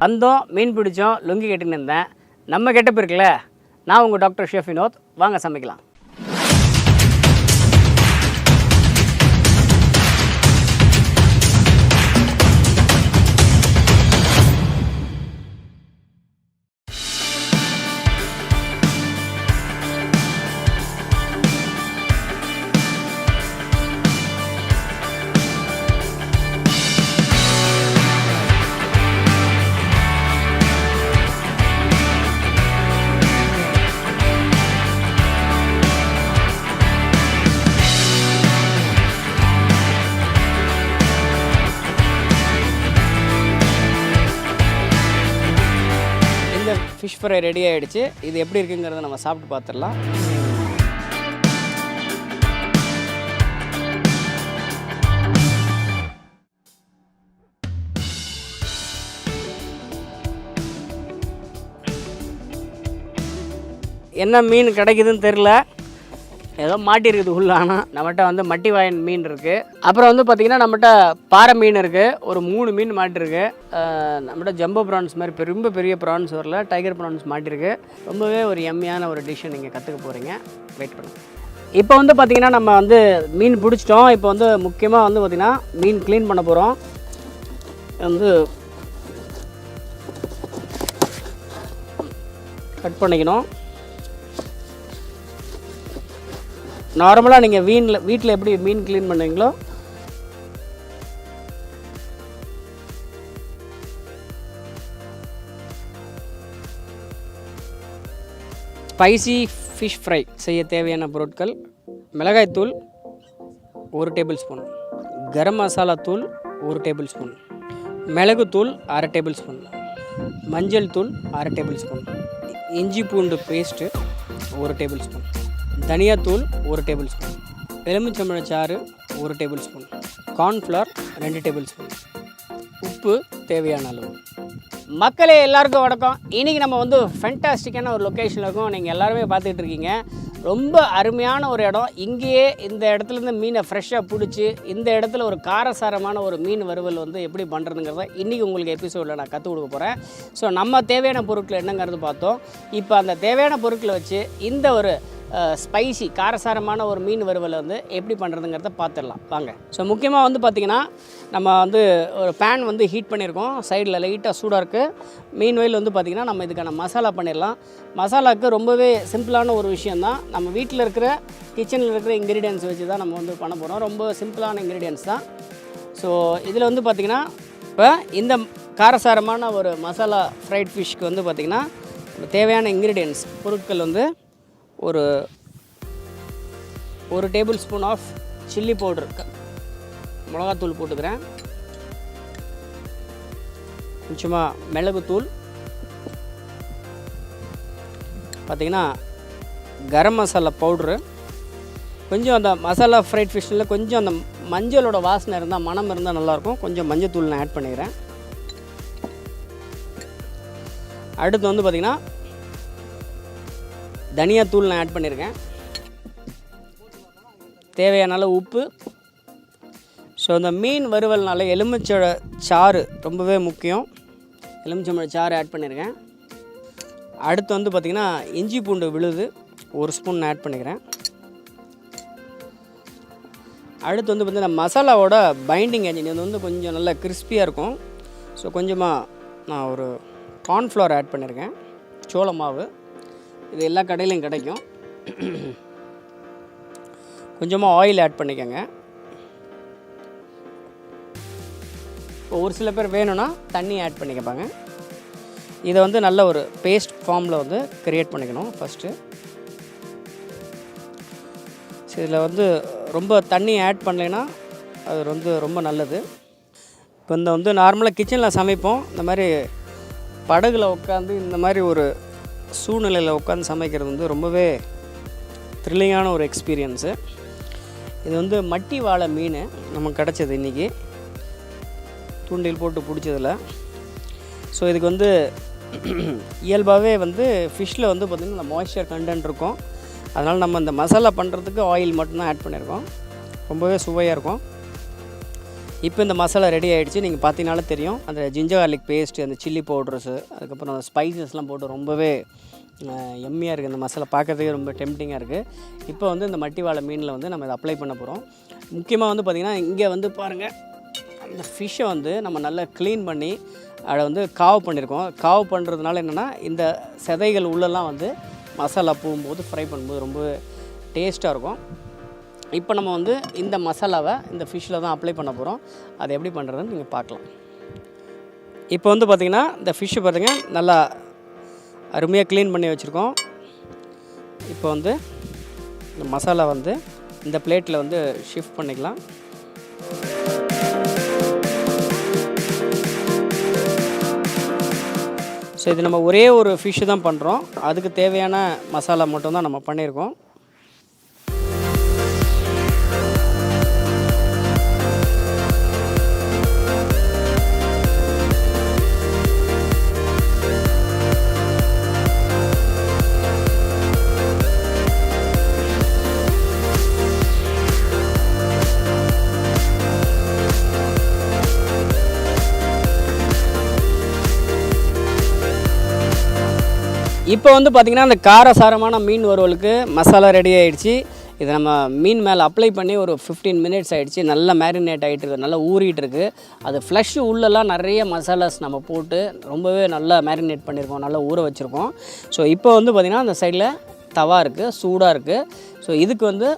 வந்தோம், மீன் பிடிச்சோம், லுங்கி கட்டின்னு இருந்தேன். நம்ம கெட்டப்பு இருக்குல்ல, நான் உங்கள் டாக்டர் ஷெஃப் வினோத். வாங்க சமைக்கலாம். ஃபிஷ் ஃப்ரை ரெடி ஆகிடுச்சு. இது எப்படி இருக்குங்கிறத நம்ம சாப்பிட்டு பார்த்துடலாம். என்ன மீன் கிடைக்குதுன்னு தெரில, ஏதோ மாட்டிருக்குது உள்ள. ஆனால் நம்மகிட்ட வந்து மட்டி வாயன் மீன் இருக்குது. அப்புறம் வந்து பார்த்திங்கன்னா நம்மகிட்ட பாறை மீன் இருக்குது. ஒரு 3 மீன் மாட்டிருக்கு. நம்மகிட்ட ஜம்போ ப்ரான்ஸ் மாதிரி ரொம்ப பெரிய ப்ரான்ஸ் வரல, டைகர் ப்ரான்ஸ் மாட்டிருக்கு. ரொம்பவே ஒரு எம்மையான ஒரு டிஷ்ஷை நீங்கள் கற்றுக்க போகிறீங்க. வெயிட் பண்ணுங்கள். இப்போ வந்து பார்த்திங்கன்னா நம்ம வந்து மீன் பிடிச்சிட்டோம். இப்போ வந்து முக்கியமாக வந்து பார்த்திங்கன்னா மீன் க்ளீன் பண்ண போகிறோம். வந்து கட் பண்ணிக்கணும். நார்மலாக நீங்கள் வீட்டில் எப்படி மீன் க்ளீன் பண்ணுவீங்களோ ஸ்பைசி ஃபிஷ் ஃப்ரை செய்ய தேவையான பொருட்கள்: மிளகாய்த்தூள் 1 டேபிள் ஸ்பூன், கரம் மசாலா தூள் 1 டேபிள் ஸ்பூன், மிளகுத்தூள் 1/2 டேபிள் ஸ்பூன், மஞ்சள் தூள் 1/2 டேபிள் ஸ்பூன், இஞ்சி பூண்டு பேஸ்ட்டு 1 டேபிள் ஸ்பூன், தனியாத்தூள் 1 டேபிள் ஸ்பூன், எலுமிச்சம்பழச்சாறு 1 table spoon, cornflour 2 table spoon, உப்பு தேவையான அளவு. மக்களே எல்லாருக்கும் வணக்கம். இன்றைக்கி நம்ம வந்து ஃபென்டாஸ்டிக்கான ஒரு லொக்கேஷனில் இருக்கோம். நீங்கள் எல்லாருமே பார்த்துட்டு இருக்கீங்க. ரொம்ப அருமையான ஒரு இடம். இங்கேயே இந்த இடத்துலேருந்து மீனை ஃப்ரெஷ்ஷாக பிடிச்சி இந்த இடத்துல ஒரு காரசாரமான ஒரு மீன் வறுவல் வந்து எப்படி பண்ணுறதுங்கிறத இன்றைக்கி உங்களுக்கு எபிசோடில் நான் கற்றுக் கொடுக்க போகிறேன். ஸோ நம்ம தேவையான பொருட்கள் என்னங்கிறது பார்த்தோம். இப்போ அந்த தேவையான பொருட்களை வச்சு இந்த ஒரு ஸ்பைசி காரசாரமான ஒரு மீன் வறுவலை வந்து எப்படி பண்ணுறதுங்கிறத பார்த்துடலாம் வாங்க. ஸோ முக்கியமாக வந்து பார்த்திங்கன்னா நம்ம வந்து ஒரு பேன் வந்து ஹீட் பண்ணியிருக்கோம். சைடில் லைட்டாக சூடாக இருக்குது. மீன் வயல் வந்து பார்த்திங்கன்னா நம்ம இதுக்கான மசாலா பண்ணிடலாம். மசாலாவுக்கு ரொம்பவே சிம்பிளான ஒரு விஷயந்தான். நம்ம வீட்டில் இருக்கிற கிச்சனில் இருக்கிற இன்க்ரீடியன்ஸ் வச்சு தான் நம்ம வந்து பண்ண போகிறோம். ரொம்ப சிம்பிளான இன்க்ரீடியன்ஸ் தான். ஸோ இதில் வந்து பார்த்திங்கன்னா இப்போ இந்த காரசாரமான ஒரு மசாலா ஃப்ரைட் ஃபிஷ்க்கு வந்து பார்த்திங்கன்னா தேவையான இன்க்ரீடியன்ஸ் பொருட்கள் வந்து ஒரு table spoon of chilli powder, மிளகாத்தூள் போட்டுக்கிறேன். கொஞ்சமாக மிளகுத்தூள், பார்த்திங்கன்னா கரம் மசாலா பவுட்ரு, கொஞ்சம் அந்த மசாலா ஃப்ரைட் ஃபிஷ்ஷில் கொஞ்சம் அந்த மஞ்சளோட வாசனை இருந்தால், மனம் இருந்தால் நல்லாயிருக்கும். கொஞ்சம் மஞ்சத்தூள் நான் ஆட் பண்ணிக்கிறேன். அடுத்து வந்து பார்த்திங்கன்னா தனியாத்தூள் நான் ஆட் பண்ணியிருக்கேன். தேவையான அளவு உப்பு. ஸோ இந்த மீன் வறுவல்னால எலுமிச்சோட சாறு ரொம்பவே முக்கியம். எலுமிச்சம்பழ சாறு ஆட் பண்ணியிருக்கேன். அடுத்து வந்து பார்த்திங்கன்னா இஞ்சி பூண்டு விழுது 1 ஸ்பூன் ஆட் பண்ணிக்கிறேன். அடுத்து வந்து பார்த்திங்கன்னா மசாலாவோட பைண்டிங் ஏஜென்ட் இது வந்து கொஞ்சம் நல்லா கிறிஸ்பியாக இருக்கும். ஸோ கொஞ்சமாக நான் ஒரு கார்ன்ஃப்ளவர் ஆட் பண்ணியிருக்கேன். சோள மாவு இது எல்லா கடையிலையும் கிடைக்கும். கொஞ்சமாக ஆயில் ஆட் பண்ணிக்கோங்க. இப்போ ஒரு சில பேர் வேணும்னா தண்ணி ஆட் பண்ணிக்கப்பாங்க. இதை வந்து நல்ல ஒரு பேஸ்ட் ஃபார்மில் வந்து க்ரியேட் பண்ணிக்கணும் ஃபஸ்ட்டு. ஸோ இதில் வந்து ரொம்ப தண்ணி ஆட் பண்ணலைன்னா அது வந்து ரொம்ப நல்லது. இப்போ இந்த வந்து நார்மலாக கிச்சனில் சமைப்போம். இந்த மாதிரி படகுல உட்காந்து இந்த மாதிரி ஒரு சூழ்நிலையில் உட்காந்து சமைக்கிறது வந்து ரொம்பவே த்ரில்லிங்கான ஒரு எக்ஸ்பீரியன்ஸு. இது வந்து மட்டி வாழை மீன் நமக்கு கிடச்சது இன்றைக்கி, தூண்டில் போட்டு பிடிச்சதில். ஸோ இதுக்கு வந்து இயல்பாகவே வந்து ஃபிஷ்ஷில் வந்து பார்த்திங்கன்னா இந்த மாய்ஸ்சர் கண்டென்ட் இருக்கும். அதனால் நம்ம இந்த மசாலா பண்ணுறதுக்கு ஆயில் மட்டும்தான் ஆட் பண்ணியிருக்கோம். ரொம்பவே சுவையாக இருக்கும். இப்போ இந்த மசாலா ரெடி ஆகிடுச்சு. நீங்கள் பார்த்தீங்கனாலே தெரியும், அந்த ஜிஞ்சர் கார்லிக் பேஸ்ட்டு, அந்த சில்லி பவுடர்ஸு, அதுக்கப்புறம் ஸ்பைசஸ்லாம் போட்டு ரொம்பவே எம்மியாக இருக்குது. இந்த மசாலா பார்க்குறதுக்கே ரொம்ப டெம்ப்டிங்காக இருக்குது. இப்போ வந்து இந்த மட்டி வாழை மீனில் வந்து நம்ம இதை அப்ளை பண்ண போகிறோம். முக்கியமாக வந்து பார்த்திங்கன்னா, இங்கே வந்து பாருங்கள், அந்த ஃபிஷ்ஷை வந்து நம்ம நல்லா க்ளீன் பண்ணி அதை வந்து காவ் பண்ணியிருக்கோம். காவ் பண்ணுறதுனால என்னென்னா, இந்த செதைகள் உள்ளெல்லாம் வந்து மசாலா போகும்போது ஃப்ரை பண்ணும்போது ரொம்ப டேஸ்ட்டாக இருக்கும். இப்போ நம்ம வந்து இந்த மசாலாவை இந்த ஃபிஷ்ஷில் தான் அப்ளை பண்ண போகிறோம். அதை எப்படி பண்ணுறதுன்னு நீங்கள் பார்க்கலாம். இப்போ வந்து பார்த்திங்கன்னா, இந்த ஃபிஷ்ஷு பார்த்திங்கன்னா நல்லா அருமையாக க்ளீன் பண்ணி வச்சுருக்கோம். இப்போ வந்து இந்த மசாலா வந்து இந்த பிளேட்டில் வந்து ஷிஃப்ட் பண்ணிக்கலாம். ஸோ இது நம்ம ஒரே ஒரு ஃபிஷ்ஷு தான் பண்ணுறோம். அதுக்கு தேவையான மசாலா மட்டும்தான் நம்ம பண்ணியிருக்கோம். இப்போ வந்து பார்த்திங்கன்னா, அந்த காரசாரமான மீன் வறுவலுக்கு மசாலா ரெடி ஆகிடுச்சு. இதை நம்ம மீன் மேலே அப்ளை பண்ணி ஒரு 15 மினிட்ஸ் ஆகிடுச்சு. நல்லா மேரினேட் ஆகிட்டு இருக்குது, நல்லா ஊறிட்டு இருக்குது. அது ஃப்ளஷ்ஷு உள்ளெல்லாம் நிறைய மசாலாஸ் நம்ம போட்டு ரொம்பவே நல்லா மேரினேட் பண்ணியிருக்கோம், நல்லா ஊற வச்சுருக்கோம். ஸோ இப்போ வந்து பார்த்திங்கன்னா, அந்த சைடில் தவா இருக்குது, சூடாக இருக்குது. ஸோ இதுக்கு வந்து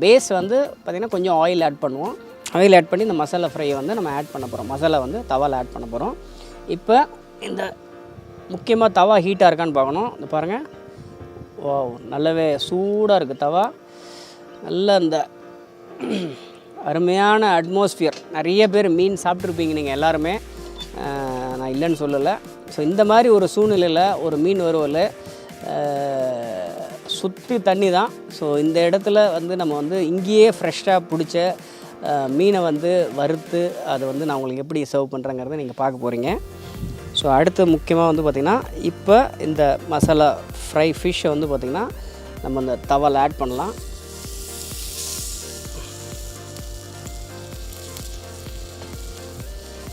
பேஸ் வந்து பார்த்திங்கன்னா கொஞ்சம் ஆயில் ஆட் பண்ணுவோம். ஆயில் ஆட் பண்ணி இந்த மசாலா ஃப்ரையை வந்து நம்ம ஆட் பண்ண போகிறோம். மசாலா வந்து தவாவில் ஆட் பண்ண போகிறோம். இப்போ இந்த முக்கியமாக தவா ஹீட்டாக இருக்கான்னு பார்க்கணும். இந்த பாருங்கள், ஓ நல்லாவே சூடாக இருக்குது தவா. நல்ல அந்த அருமையான அட்மாஸ்ஃபியர். நிறைய பேர் மீன் சாப்பிட்ருப்பீங்க நீங்கள் எல்லாருமே, நான் இல்லைன்னு சொல்லலை. ஸோ இந்த மாதிரி ஒரு சூழ்நிலையில் ஒரு மீன் வறுவல் சுற்றி தண்ணி தான். ஸோ இந்த இடத்துல வந்து நம்ம வந்து இங்கேயே ஃப்ரெஷ்ஷாக பிடிச்ச மீனை வந்து வறுத்து அதை வந்து நான் உங்களுக்கு எப்படி சர்வ் பண்ணுறேங்கிறத நீங்கள் பார்க்க போகிறீங்க. ஸோ அடுத்து முக்கியமாக வந்து பார்த்திங்கன்னா, இப்போ இந்த மசாலா ஃப்ரை ஃபிஷ்ஷை வந்து பார்த்திங்கன்னா நம்ம அந்த தவாவில் ஆட் பண்ணலாம்.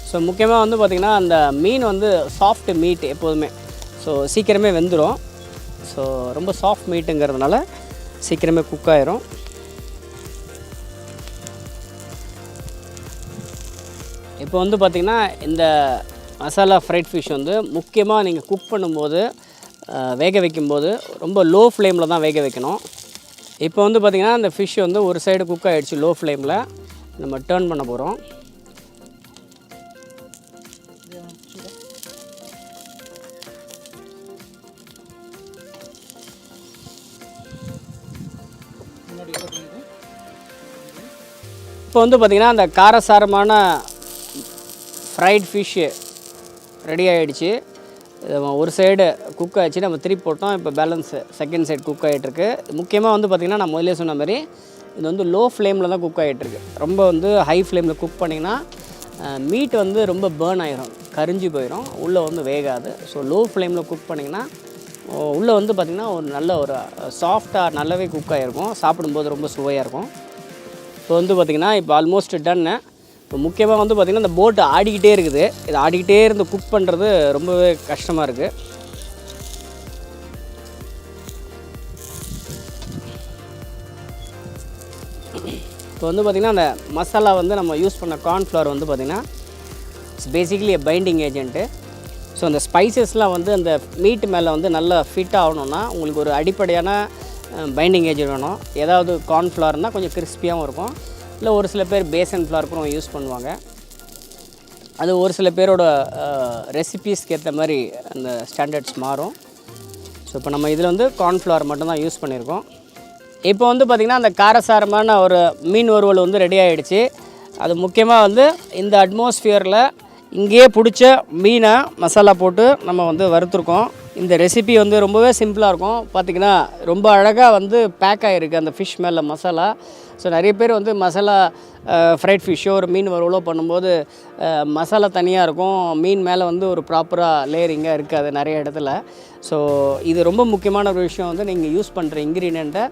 ஸோ முக்கியமாக வந்து பார்த்திங்கன்னா, அந்த மீன் வந்து சாஃப்ட் மீட் எப்போதுமே, ஸோ சீக்கிரமே வெந்துடும். ஸோ ரொம்ப சாஃப்ட் மீட்டுங்கிறதுனால சீக்கிரமே குக் ஆயிரும். இப்போ வந்து பார்த்திங்கன்னா, இந்த மசாலா ஃப்ரைட் ஃபிஷ் வந்து முக்கியமாக நீங்கள் குக் பண்ணும்போது, வேக வைக்கும்போது ரொம்ப லோ ஃப்ளேமில் தான் வேக வைக்கணும். இப்போ வந்து பார்த்திங்கன்னா, அந்த ஃபிஷ் வந்து ஒரு சைடு குக் ஆகிடுச்சு. லோ ஃப்ளேமில் நம்ம டர்ன் பண்ண போகிறோம். இப்போ வந்து பார்த்திங்கன்னா, அந்த காரசாரமான ஃப்ரைட் ஃபிஷ்ஷு ரெடி ஆகிடுச்சு. ஒரு சைடு குக் ஆகிடுச்சு, நம்ம திருப்பி போட்டோம். இப்போ பேலன்ஸ் செகண்ட் சைடு குக் ஆகிட்டுருக்கு. முக்கியமாக வந்து பார்த்திங்கன்னா, நான் முதலே சொன்ன மாதிரி இது வந்து லோ ஃப்ளேமில் தான் குக் ஆகிட்டுருக்கு. ரொம்ப வந்து ஹை ஃப்ளேமில் குக் பண்ணிங்கன்னா மீட் வந்து ரொம்ப பேர்ன் ஆகிரும், கரிஞ்சு போயிடும், உள்ளே வந்து வேகாது. ஸோ லோ ஃப்ளேமில் குக் பண்ணிங்கன்னா உள்ளே வந்து பார்த்திங்கன்னா ஒரு நல்ல ஒரு சாஃப்டாக நல்லாவே குக் ஆகிருக்கும். சாப்பிடும்போது ரொம்ப சுவையாக இருக்கும். இப்போ வந்து பார்த்திங்கன்னா, இப்போ ஆல்மோஸ்ட் டன்னு. இப்போ முக்கியமாக வந்து பார்த்திங்கன்னா, இந்த போட்டு ஆடிக்கிட்டே இருக்குது. இது ஆடிக்கிட்டே இருந்து குக் பண்ணுறது ரொம்பவே கஷ்டமாக இருக்குது. இப்போ வந்து பார்த்திங்கன்னா, அந்த மசாலா வந்து நம்ம யூஸ் பண்ண கார்ன்ஃப்ளவர் வந்து பார்த்திங்கன்னா it's basically binding agent. So அந்த ஸ்பைசஸ்லாம் வந்து அந்த மீட்டு மேலே வந்து நல்லா ஃபிட் ஆகணுன்னா உங்களுக்கு ஒரு அடிப்படையான பைண்டிங் ஏஜென்ட் வேணும். ஏதாவது கார்ன்ஃப்ளவர்னால் கொஞ்சம் கிறிஸ்பியாகவும் இருக்கும். இல்லை ஒரு சில பேர் பேசன் ஃப்ளவர் கூட யூஸ் பண்ணுவாங்க. அது ஒரு சில பேரோட ரெசிபீஸ்க்கு ஏற்ற மாதிரி அந்த ஸ்டாண்டர்ட்ஸ் மாறும். ஸோ இப்போ நம்ம இதில் வந்து கார்ன்ஃப்ளவர் மட்டும்தான் யூஸ் பண்ணியிருக்கோம். இப்போ வந்து பார்த்திங்கன்னா, அந்த காரசாரமான ஒரு மீன் வறுவல் வந்து ரெடி ஆகிடுச்சு. அது முக்கியமாக வந்து இந்த அட்மாஸ்ஃபியரில் இங்கேயே பிடிச்ச மீனை மசாலா போட்டு நம்ம வந்து வறுத்துருக்கோம். இந்த ரெசிபி வந்து ரொம்பவே சிம்பிளாக இருக்கும். பார்த்திங்கன்னா ரொம்ப அழகாக வந்து பேக் ஆகிருக்கு அந்த ஃபிஷ் மேலே மசாலா. ஸோ நிறைய பேர் வந்து மசாலா ஃப்ரைட் ஃபிஷ்ஷோ ஒரு மீன் வறுவலோ பண்ணும்போது மசாலா தனியாக இருக்கும், மீன் மேலே வந்து ஒரு ப்ராப்பராக லேயரிங்காக இருக்காது நிறைய இடத்துல. ஸோ இது ரொம்ப முக்கியமான ஒரு விஷயம் வந்து நீங்கள் யூஸ் பண்ணுற இன்க்ரீடியண்ட்டை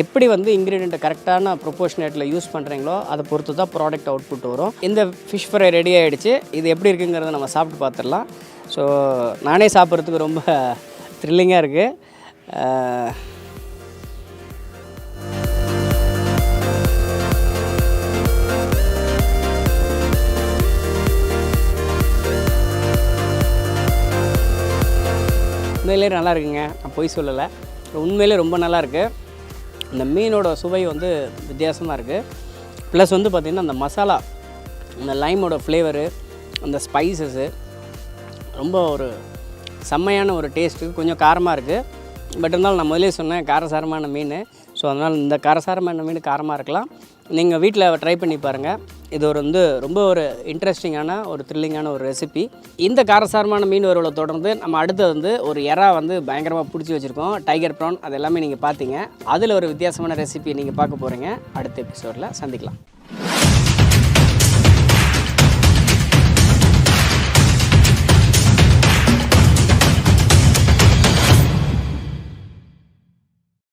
எப்படி வந்து இன்க்ரீடியண்ட்டை கரெக்டான ப்ரொப்போர்ஷனேட்டில் யூஸ் பண்ணுறீங்களோ அதை பொறுத்து தான் ப்ராடக்ட் அவுட்புட் வரும். இந்த ஃபிஷ் ஃப்ரை ரெடி ஆகிடுச்சு. இது எப்படி இருக்குங்கிறத நம்ம சாப்பிட்டு பார்த்துடலாம். ஸோ நானே சாப்பிட்றதுக்கு ரொம்ப த்ரில்லிங்காக இருக்குது. உண்மையிலே நல்லா இருக்குங்க, நான் பொய் சொல்லலை. உண்மையிலே ரொம்ப நல்லாயிருக்கு. இந்த மீனோட சுவை வந்து வித்தியாசமாக இருக்குது. ப்ளஸ் வந்து பார்த்திங்கன்னா அந்த மசாலா, அந்த லைமோட ஃப்ளேவரு, அந்த ஸ்பைசஸ்ஸு ரொம்ப ஒரு செம்மையான ஒரு டேஸ்ட்டு. கொஞ்சம் காரமாக இருக்குது. பட் இருந்தாலும் நான் முதலே சொன்னேன் காரசாரமான மீன். ஸோ அதனால் இந்த காரசாரமான மீன் காரமாக இருக்கலாம். நீங்கள் வீட்டில் ட்ரை பண்ணி பாருங்கள். இது ஒரு வந்து ரொம்ப ஒரு இன்ட்ரெஸ்டிங்கான ஒரு த்ரில்லிங்கான ஒரு ரெசிபி. இந்த காரசாரமான மீன் வறுவலை தொடர்ந்து நம்ம அடுத்து வந்து ஒரு எறா வந்து பயங்கரமாக பிடிச்சி வச்சுருக்கோம், டைகர் ப்ரான். அது எல்லாமே நீங்கள் பார்த்தீங்க. அதில் ஒரு வித்தியாசமான ரெசிபி நீங்கள் பார்க்க போகிறீங்க. அடுத்த எபிசோடில் சந்திக்கலாம்.